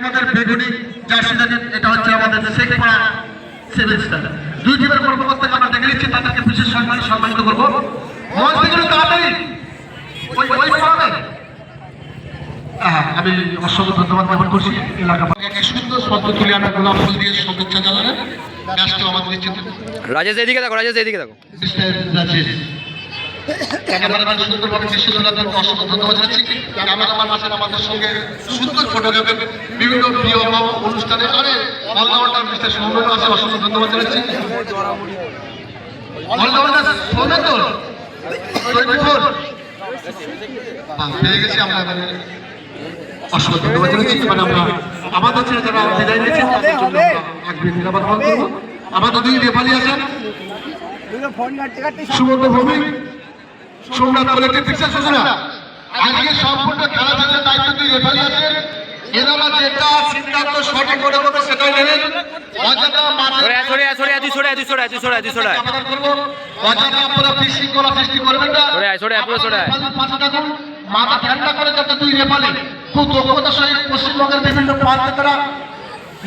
আমাদের বেগুনি জার্সি জানেন, এটা হচ্ছে আমাদের শেখপাড়া 7 স্টার। দুই টিমের কর্মকর্তাকে আমরা দেখে নিচ্ছি, তাদেরকে বিশেষ সম্মানিত করবো। মঞ্চ থেকে তাড়াতাড়ি ওই পড়াবে। আমি অসংখ্য ধন্যবাদ জ্ঞাপন করছি এলাকা সুন্দর শব্দ তুলে আনা গোলাপ ফুল দিয়ে শুভেচ্ছা জানালেন। রাজেশ এদিকে দেখো, রাজেশ এদিকে দেখো। ক্যামেরাম্যান সুন্দরভাবে দৃশ্য তোলার জন্য অসংখ্য ধন্যবাদ জানাচ্ছি। ক্যামেরাম্যান আছেন আমাদের সঙ্গে সুন্দর ফটোগ্রাফের বিভিন্ন প্রিয় অনুষ্ঠানে আরে অলরাউন্ডার মিস্টার সৌমেন আছে, অসংখ্য ধন্যবাদ জানাচ্ছি। অলরাউন্ডার সৌমেন তো 24 পেয়ে গেছি আমরা, অসংখ্য ধন্যবাদ জানাচ্ছি। মানে আমরা আমাদের ছেলে যারা বিদায় নিয়েছেন তাদের জন্য এক মিনিট আবার কল করবো। আমাদের দুই রেফারি আছেন, সুমন্ত ভৌমিক, সোমনাথ কলেক্টিভ পিকচার সূচনা। আজকে সম্পূর্ণ খেলা চালানোর দায়িত্ব দুই রেফারি আছেন। এনারা যেটা সিদ্ধান্ত সঠিক মনে করবে সেটাই নেবেন। অযথা আপনারা বিশৃঙ্খলা সৃষ্টি করবেন না। পাশে থাকুন, মাথা ঠান্ডা করে যাতে দুই রেফারি খুব দক্ষতার সহিত পশ্চিমবঙ্গের বিভিন্ন প্রান্তে তারা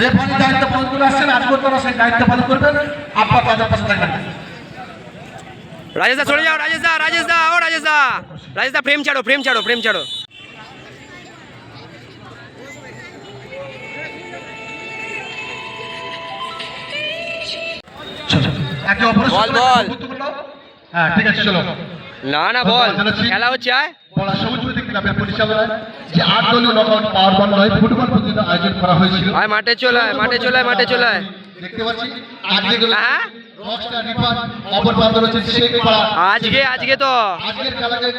রেফারি দায়িত্ব পালন করে আসছেন। আজকেও তারা সেই দায়িত্ব পালন করবেন। আপনার তাদের পাশে থাকবেন। রাজেশ দা চলে যাও, রাজেশ দা, রাজেশ দা, ও রাজেশ দা, রাজেশ দা ফ্রেম ছাড়ো, ফ্রেম ছাড়ো, ফ্রেম ছাড়ো। বল বল। হ্যাঁ ঠিক আছে, চলো। না না বল, খেলা হচ্ছে। বলা সবুজ ক্লাবের পরিচালনায় যে 8 দলীয় নকআউট পাওয়ার বল নয় ফুটবল প্রতিযোগিতা আয়োজন করা হয়েছিল। আয় মাঠে চলে আয়, মাঠে চলে আয়, মাঠে চলে আয়। দেখতে পাচ্ছি আজকে রকস্টার রিফার অপর প্রান্ত রয়েছে শেখপাড়া। আজকে তো আজকের খেলাকে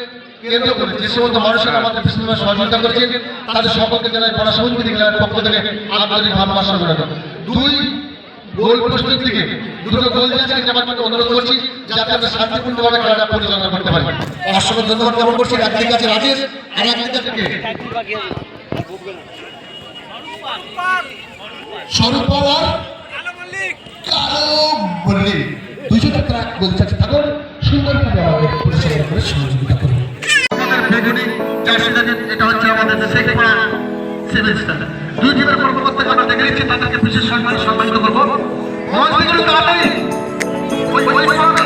কেন্দ্র করে যে সমস্ত মানুষেরা আমাদের বিশেষভাবে সহযোগিতা করেছেন তাদের সকলকে জানাই বলা সবুজ ক্লাবের পক্ষ থেকে আন্তরিক ভালোবাসা জানাই। দুই গোল পোস্টের দিকে দুটো গোল দিয়েছে, আমার অনুরোধ করছি যাতে আমরা শান্তিপূর্ণভাবে খেলাটা পরিচালনা করতে পারি। অসংখ্য ধন্যবাদ জ্ঞাপন করছি। একদিকে আছে রাজেশ আর একদিকে থেকে স্বরূপ পাওয়ার কালো মল্লিক। দুজনে ট্রাক গোল চাচ্ছে, থাকুন সুন্দরভাবে আমাদের পরিচালনা করে সহযোগিতা করুন। আমাদের বেগুনি জার্সি জানেন, এটা হচ্ছে আমাদের শেখপাড়া 7 স্টার। দুই টিমের কর্মকর্তাকে আমরা দেখে নিচ্ছি, তাদেরকে বিশেষ সম্মানিত করবো। মঞ্চ থেকে তাড়াতাড়ি ওই পড়াবে।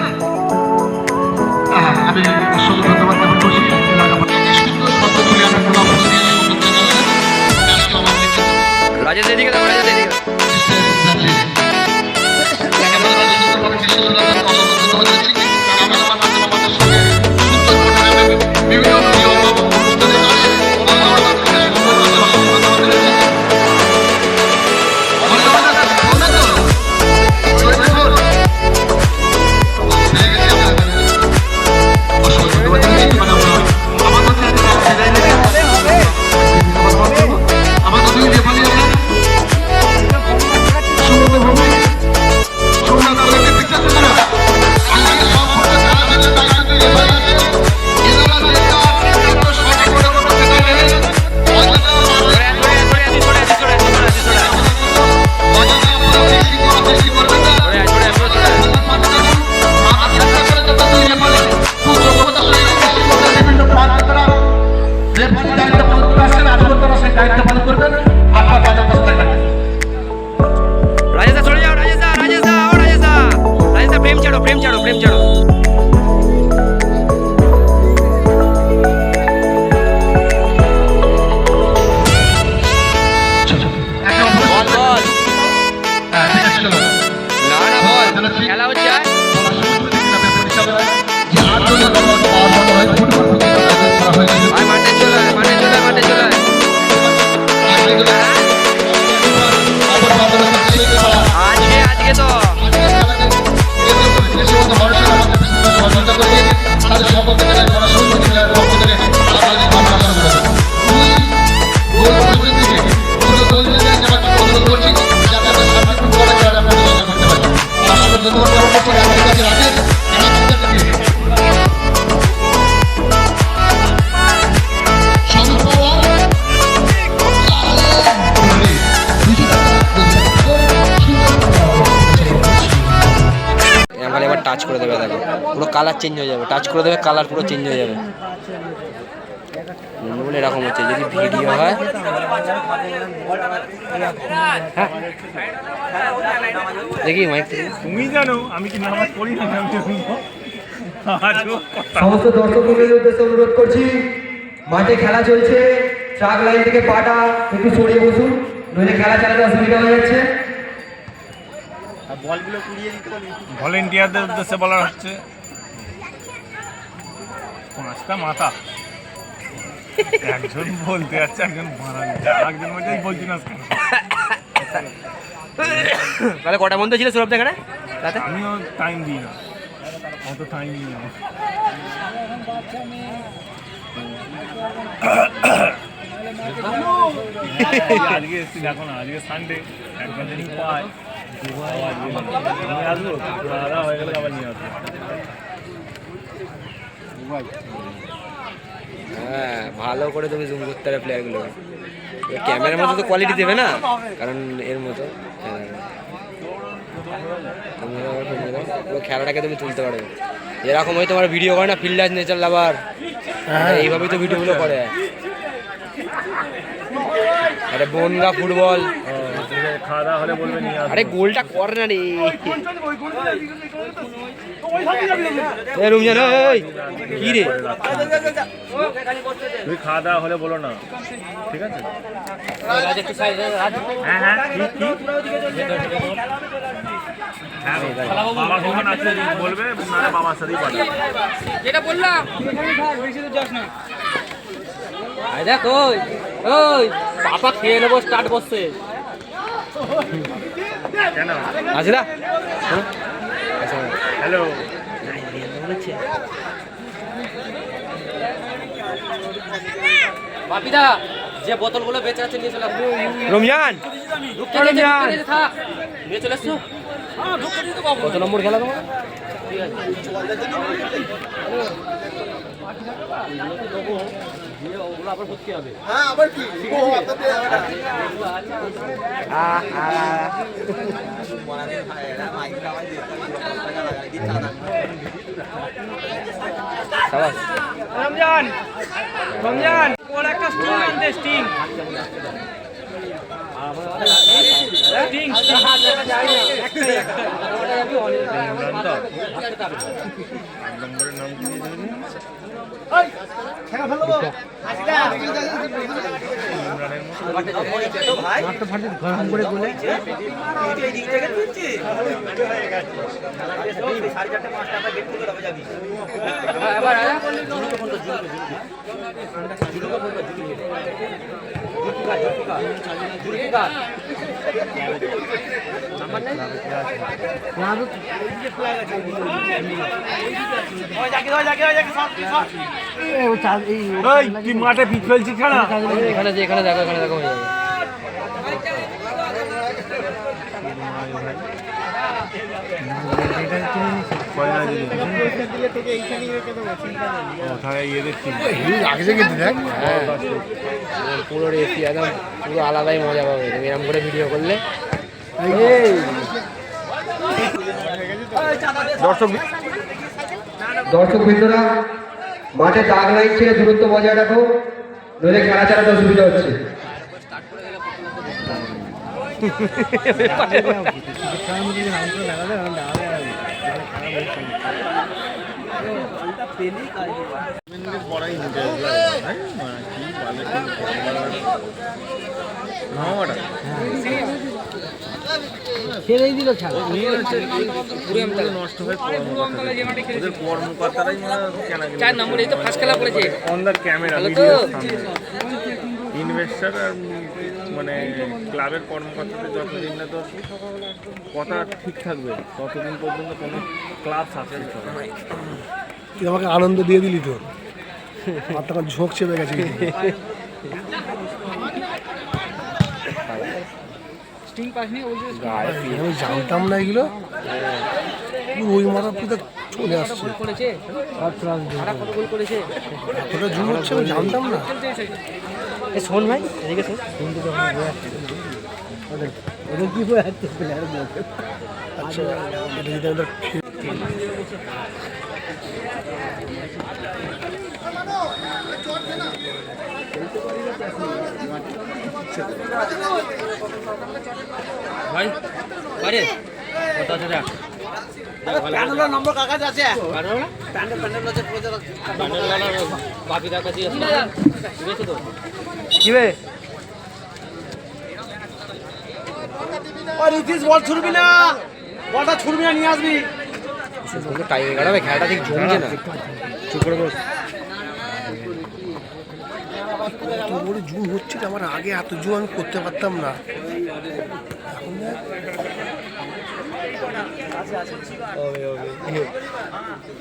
আমি অসংখ্য ধন্যবাদ জ্ঞাপন করছি এলাকা সুন্দর শব্দ তুলে আনা গোলাপ ফুল দিয়ে শুভেচ্ছা জানালেন। রাজেশ এদিকে দেখো, রাজেশ এদিকে দেখো। খেলা হচ্ছে। মাঠে চলে আয়, মাঠে চলে আয়, মাঠে চলে আয়। আজকে তো টাচ করে দেবে, দেখো পুরো কালার চেঞ্জ হয়ে যাবে, টাচ করে দেবে কালার পুরো চেঞ্জ হয়ে যাবে। বলে এরকম হচ্ছে যদি ভিডিও হয়। দেখি মাইক তুমি জানো আমি কি নামাজ পড়ি না আমি সমস্ত দর্শকদের উদ্দেশ্যে অনুরোধ করছি, মাঠে খেলা চলছে, ট্রাক লাইন থেকে পাটা একটু সরিয়ে বসুন, নইলে খেলা চালাতে অসুবিধা হয়ে যাচ্ছে। ভলেন্টিয়ারদের উদ্দেশ্যে বলা হচ্ছে 5টা মাথা একজন বলতে যাচ্ছে, একজন একজন মধ্যেই বলছি না। তাহলে কটা বন্ধ ছিল সৌরভ এখানে রাতে? আমিও টাইম দিই না, অত টাইম দিই না। আজকে এসছি, দেখো না আজকে সানডে, একবার যদি পাই আসবো, দাদা হয়ে গেলে আবার নিয়ে আসবো। হ্যাঁ, ভালো করে তুমি জুম করতে হবে প্লেয়ারগুলো। ক্যামেরার মতো তো কোয়ালিটি দেবে না, কারণ এর মতো পুরো খেলাটাকে তুমি তুলতে পারবে। যেরকম হয় তোমার ভিডিও করে না ফিল্ডার নেচার লাভার, এইভাবেই তো ভিডিওগুলো করে। আরে বনগা ফুটবল, খাওয়া দাওয়া হলে বলবে নিয়ে আসবো। আরে গোলটা কর না রে রমজান, কি রে তুই খাওয়া দাওয়া হলে বলো না, ঠিক আছে? হ্যাঁ হ্যাঁ বাবা কখন আছে বলবে, নাহলে বাবার সাথেই পাঠাবে। যেটা বললাম দেখ, ওই ওই পাপা খেয়ে নেবো, স্টার্ট করছে। কেন? আছে না হ্যালো, বাপিদা যে বোতলগুলো বেঁচে আছে নিয়ে চলে আসো। রমজান, রমজান নিয়ে চলে আসছো। কত নম্বর খেলা তোমার? রমজান রমজান ওর একটা স্টিং আনতে, স্টিং তুই মাঠে পিচ ফেলছিস কেন? এখানে যে এখানে দেখো, এখানে দেখো হয়ে যাবে। হ্যাঁ, পুরো রেসি একদম পুরো আলাদাই মজা পাবে তুমি এরকম করে ভিডিও করলে। দর্শক বৃন্দরা, মাঠে দাগ লাইন ছেড়ে দূরত্ব বজায় রাখো, নইলে খেলা চালাতে অসুবিধা হচ্ছে। ছেড়েই দিল খেলা। নষ্ট হয়ে কর্মকর্তারাই 4 নম্বরে তো ফার্স্ট খেলা পড়েছে অন দ্য ক্যামেরা, ইনভেস্টার আর মানে ক্লাবের কর্মকর্তাদের যতদিন না তো কথা ঠিক থাকবে ততদিন পর্যন্ত কোনো ক্লাব সাকসেস হবে না। তুই আমাকে আনন্দ দিয়ে দিলি তো, মাথাটা ঝোঁক চেপে গেছে। স্টিং পাস নিয়ে ওই আমি জানতাম না এগুলো, ওই মাথা পুরো চলে আসছে। করেছে, সারা কত গোল করেছে। এতটা জুম হচ্ছে আমি জানতাম না। শোন ভাই, এদিকে শোন। ওদের কি হয়ে যাচ্ছে প্লেয়ার? আচ্ছা, এটা যদি আমাদের ভাই আরে কত আছে রে প্যানেলের নম্বর কার কাছে আছে প্যানেল আছে প্যানেল বাপিদার কাছে আছে ঠিক আছে তো কি বে আর ইতিস বল ছুড়বি না বলটা ছুড়বি না নিয়ে আসবি কিন্তু টাইমে কাটাবে খেলাটা ঠিক জমছে না চুপ করে বস এত বড় জুম হচ্ছে যে আমার আগে এত জুম আমি করতে পারতাম না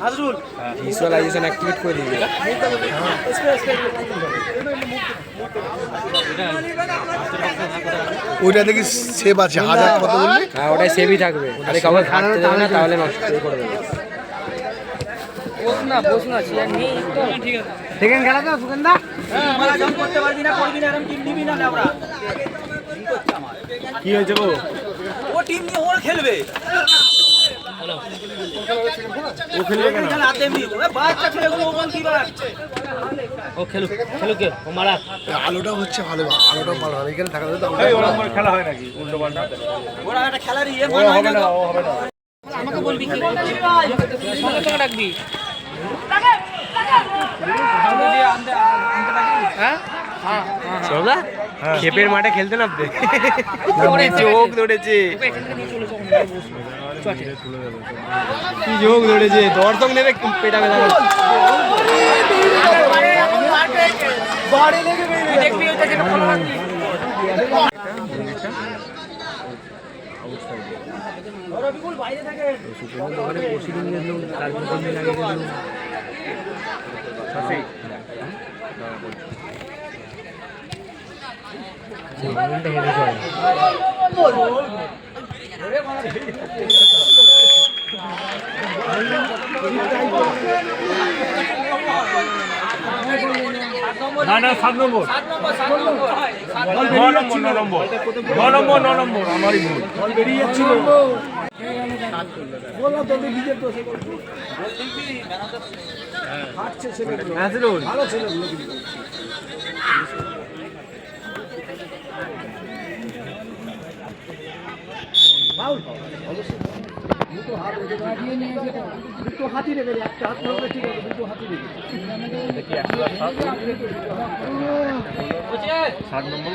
হাজরুল ভিজুয়ালাইজেশন অ্যাক্টিভেট করে দিবি ওইটা দেখি সেভ আছে হাজার কত বললি হ্যাঁ ওটাই সেভই থাকবে আরে কাউকে ঘাটতে দেবে না তাহলে নষ্ট করে দেবে বস না চেয়ার নেই তো ঠিক আছে সেকেন্ড খেলা তো সুগন্ধা আমরা জম করতে পারবি না করবি না এরকম টিম নিবি না আমরা কি হয়েছে গো ও টিম নিয়ে ওরা খেলবে ও খেলবে কেন খেলাতে এমনি ওরা বাচ্চা ছেলেগুলো ওখান কি বার ও খেলুকে ও মারা আলোটা হচ্ছে ভালো আলোটা ভালো আর এখানে থাকা তো এই ওরকম করে খেলা হয় নাকি উল্টো পাল্টা ওরা একটা খেলার ইয়ে ও হবে না ও হবে না আমাকে বলবি কি সঙ্গে সঙ্গে ডাকবি সবলা খেপের মাঠে খেলতে নামবে চোখ ধরেছে কি যোগ ধরেছে দর্শক নেবে পেটা মেলা দেখবি ওটা যেটা ফলো রাখবি রবিকুল বাইরে থাকে না না 7 নম্বর 9 নম্বর আমারই ভুল বল বেরিয়ে যাচ্ছিল বললাম তো নিজের দোষে হাঁটছে ছেলে ভালো ছেলে দুটো হাত দুটো হাতি রেখে একটা হাত ধরলে ঠিক আছে দুটো হাতি রেখে দেখি 7 নম্বর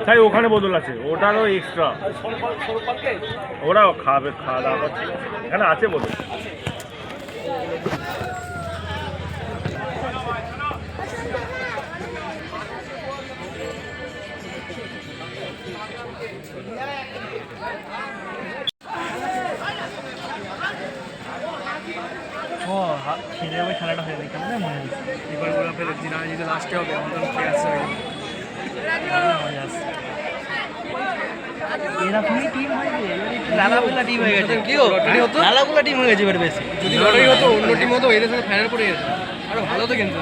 তাই ওখানে বোতল আছে ওটারও এক্সট্রা ওরা খাবে খাওয়া দাওয়া করছে এখানে আছে বোতল খেলাটা হয়ে গেছে না মনে হচ্ছে এবার ওরা ফেলেছি না যদি লাস্টে হবে আমাদের খেয়ে আসছে এরকমই টিম হয়ে গেছে লালাগুলা টিম হয়ে গেছে কি লালাগুলা টিম হয়ে গেছে এবার বেশি যদি লড়াই হতো অন্য টিম হতো এদের সাথে ফাইনাল পড়ে যেত আরো ভালো তো কিন্তু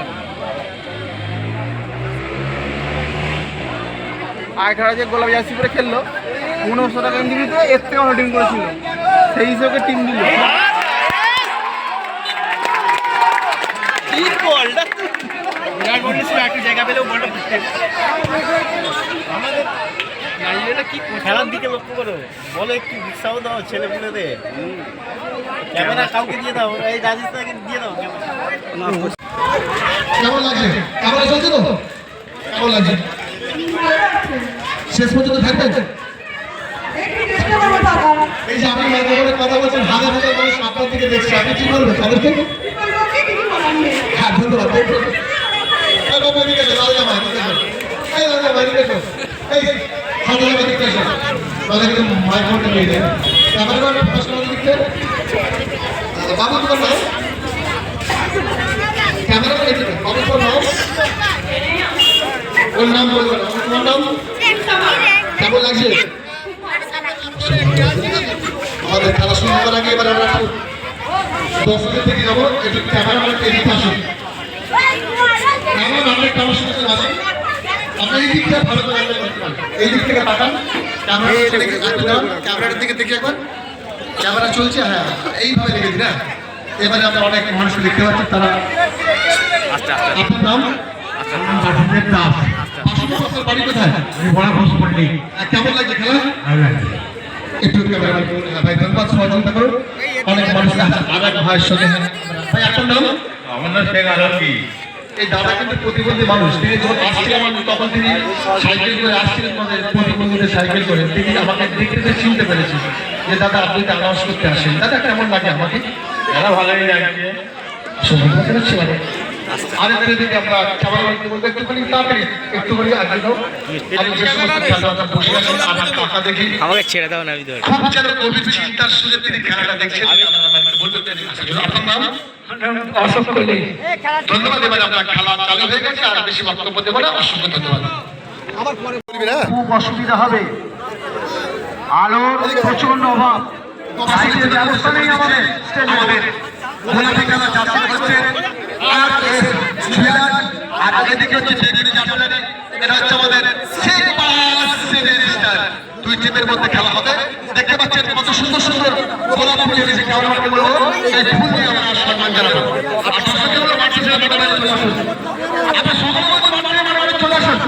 আগে খেলা যে গোলাপ জার্সি করে খেললো 1500 টাকা ইন্ডিভিজুয়াল এর থেকে ভালো টিম করেছিল সেই হিসেবে টিম দিল বিরাট কোহলি ছিল একটা জায়গা পেলেও বলটা ফুটতে আমাদের নাইজেরিয়াটা কি খেলার দিকে লক্ষ্য করো বলে একটু উৎসাহ দাও ছেলেপুলেদের ক্যামেরা কাউকে দিয়ে দাও এই রাজস্থানকে দিয়ে দাও কেমন লাগছে ক্যামেরা চলছে তো কেমন লাগছে শেষ পর্যন্ত থাকবেন এই যে আপনি কথা বলছেন হাজার হাজার মানুষ আপনার দিকে দেখছে আপনি কি বলবেন তাদেরকে হ্যাঁ ধন্যবাদ মাইক্রোফোনটা নিয়ে যান ক্যামেরাম্যান প্রশ্ন দিচ্ছে বাবু তোমার নাম? ক্যামেরাম্যান এদিকে। বাবু তোমার নাম? ওর নাম বলবে না। তোমার নাম? কেমন লাগছে? আমাদের খেলা শুরু করার আগে এবার আমরা একটু দর্শকের থেকে যাবো, একটু ক্যামেরাম্যান এদিকে আসুন। কেমন আমরা খেলা শুরু করে আসি? আপনি এই দিকটা ভালো করে এই দিক থেকে তাকান, ক্যামেরার দিকে দেখি একবার। ক্যামেরা চলছে, হ্যাঁ এইভাবে লেগে দিন। হ্যাঁ, এবারে আমরা অনেক মানুষ দেখতে পাচ্ছি, তারা আপনার নাম? বাড়ি কোথায়? কেমন লাগছে খেলা? একটু ক্যামেরা ভাই ধন্যবাদ, সহযোগিতা করুন। অনেক মানুষ আর এক ভাইয়ের সঙ্গে। ভাই আপনার নাম? আমার নাম শেখ আলমগীর। এই দাদা কিন্তু প্রতিবন্ধী মানুষ, তিনি যখন আসছিলেন তখন তিনি সাইকেল করে আসছিলেন, আমাদের প্রতিবন্ধীদের সাইকেল করে। তিনি আমাকে দেখতে চিনতে পেরেছেন যে দাদা আপনি আনাউন্স করতে আসেন। দাদা কেমন লাগে আমাকে? খেলা ভালোই লাগছে। আরেকটা দিকে আমরা খাবার বাড়িতে বলবো একটুখানি তাড়াতাড়ি, একটুখানি আগে দাও। আমি যে সমস্ত খেলোয়াড়রা বসে আছেন আমার টাকা দেখি আমাকে ছেড়ে দাও না ভিতরে। খুব যেন গভীর চিন্তার সুযোগ তিনি খেলাটা দেখছেন। আপনার নাম? অশোক কলি। ধন্যবাদ। এবার আপনার খেলা চালু হয়ে গেছে, আর বেশি বক্তব্য দেবো না। অসংখ্য ধন্যবাদ। খুব অসুবিধা হবে, আলোর প্রচন্ড অভাব, লাইটের ব্যবস্থা নেই আমাদের স্টেডিয়ামে। গোলাপি খেলা চালু হচ্ছে, আর আর এদিকে হচ্ছে বেগুনি জার্সি। এটা হচ্ছে আমাদের দুই টিমের মধ্যে খেলা হবে। দেখতে পাচ্ছেন কত সুন্দর সুন্দর গোলাপ ফুল এসেছে। কেমন বলবো, এই ফুল দিয়ে আমরা সম্মান জানাবো। আর দর্শকদের বলে মাঠে ছেড়ে আপনারা বাইরে চলে আসুন। আপনারা সকলে বলতে মাঠে চলে আসুন।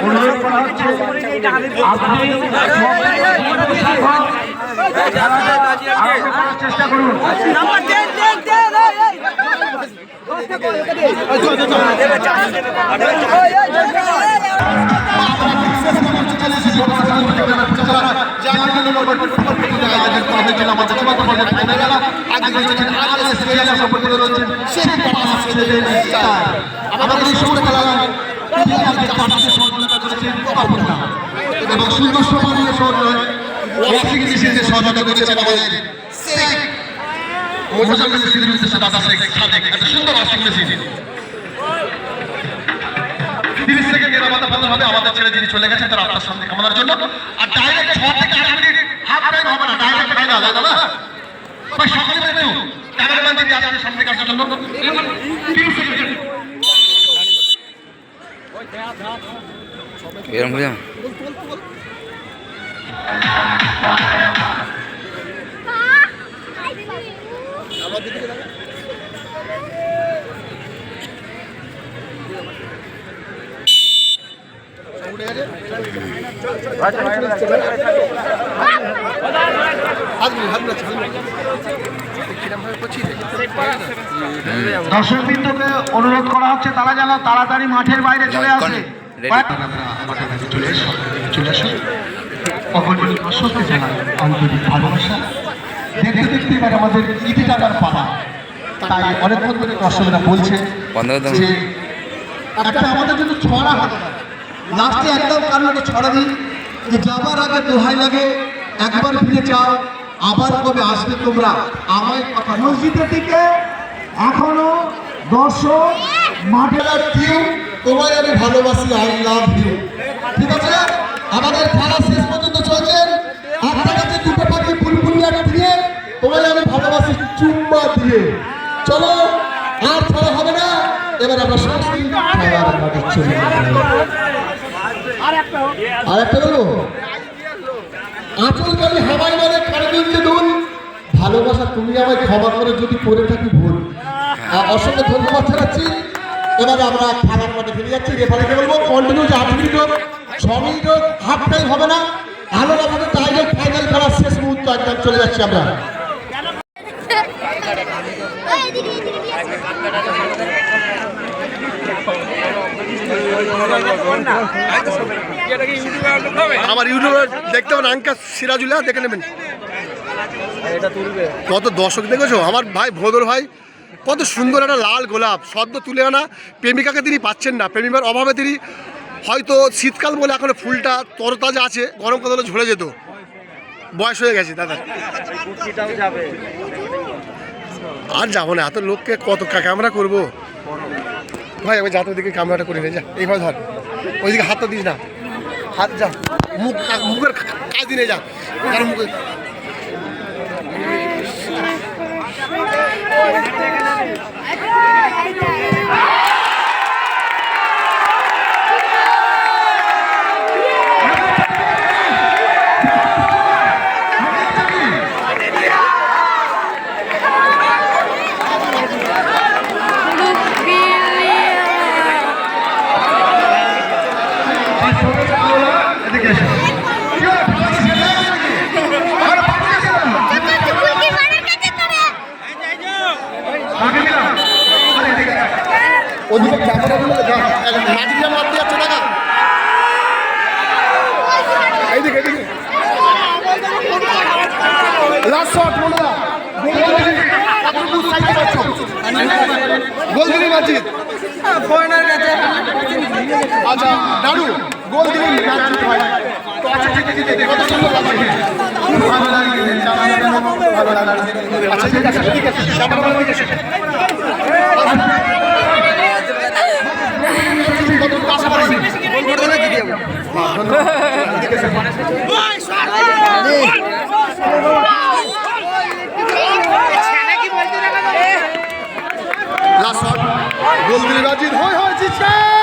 অনুরোধ করা হচ্ছে আপনি চেষ্টা করুন। আমাদের এই সময় খেলা এবং সুন্দর সময় নিয়ে ওয়াশিং মেশিনের সহযোগিতা করেছেন আমাদের মোজাম্মেল সিদ্দিকীর উদ্দেশ্যে দাদা শেখ সাদেক। একটা সুন্দর ওয়াশিং মেশিন 30 সেকেন্ডের আমাদের বন্ধ হবে। আমাদের ছেড়ে যিনি চলে গেছেন তার আপনার সামনে কামনার জন্য। আর ডাইরেক্ট 6 থেকে 8 মিনিট হাফ টাইম হবে না, ডাইরেক্ট ফাইনাল। দাদা ভাই সকলে একটু ক্যামেরাম্যান দিদি আসলে সামনে কাটার জন্য 30 সেকেন্ড। এরকম বুঝলাম। দর্শকবৃন্দকে অনুরোধ করা হচ্ছে তারা যেন তাড়াতাড়ি মাঠের বাইরে চলে আসে। চলে আসুন। অগণিত স্বস্তি জানাই, আন্তরিক ভালোবাসা। দেখতে দেখতে এবার আমাদের ইতি টাকার পালা। তাই অনেকক্ষণ ধরে দর্শকরা বলছে যে একটা আমাদের জন্য ছড়া হবে, লাস্টে একদম কারণে ছড়া দিই যে যাবার আগে দোহাই লাগে একবার ফিরে যাও, আবার কবে আসবে তোমরা আমায় কথা। মসজিদের দিকে এখনো দর্শক মাঠে টিউ, তোমায় আমি ভালোবাসি, আই লাভ ইউ। ঠিক আছে, আমাদের খেলা শেষ পর্যন্ত চলছেন। একটা কাছে দুটো পাখি বুলবুলিয়া দিয়ে তোমায় আমি ভালোবাসি চুম্বা দিয়ে। চলো, আর ছাড়া হবে না। এবার আমরা সরাসরি খেলার মাঠে চলে যাব। আর একটা বলবো, আঁচল কালি হাওয়াই মানে কানে দিচ্ছে দুল। ভালোবাসা তুমি আমায় ক্ষমা করে যদি করে থাকি ভুল। অসংখ্য ধন্যবাদ জানাচ্ছি। এবার আমরা খেলার মাঠে ফিরে যাচ্ছি। রেফারিকে বলবো কন্টিনিউ 8 মিনিট হোক, 6 মিনিট হোক, হাফ টাইম হবে না। আলো আমাদের ডাইরেক্ট ফাইনাল খেলার শেষ মুহূর্ত একদম চলে যাচ্ছি আমরা। আমার ইউটিউবে দেখতে পাবেন আঙ্কা সিরাজুল্লাহ, দেখে নেবেন। কত দর্শক দেখেছো আমার ভাই ভোদর ভাই কত সুন্দর একটা লাল গোলাপ সদ্য তুলে আনা, প্রেমিকাকে তিনি পাচ্ছেন না, প্রেমিকার অভাবে তিনি হয়তো শীতকাল বলে এখনো ফুলটা তরতাজা আছে, গরমকাল হলে ঝরে যেত, বয়স হয়ে গেছে দাদা। আর যাবো না, এত লোককে কত ক্যামেরা করবো ভাই, আমি যাতে দিকে ক্যামেরাটা করে নিয়ে যা, এইভাবে ধর, ওইদিকে হাতটা দিস না, হাত যা, মুখের কাজ দিয়ে যা, কারণ মুখে ওদিকে ক্যামেরাগুলো মাঝিরা মারতে যাচ্ছে টাকা, এইদিকে এইদিকে লাস্ট শট বলে দাও, গোল দিলি মাজিদ, আচ্ছা দারু গোল দিলি মাজিদ ভাই, কত সুন্দর লাগছে, ভালো লাগছে, ভালো লাগছে, আচ্ছা ঠিক আছে ঠিক আছে, ক্যামেরা ঠিক আছে, গোল দিলি রাজিদ, হয় জিতছে।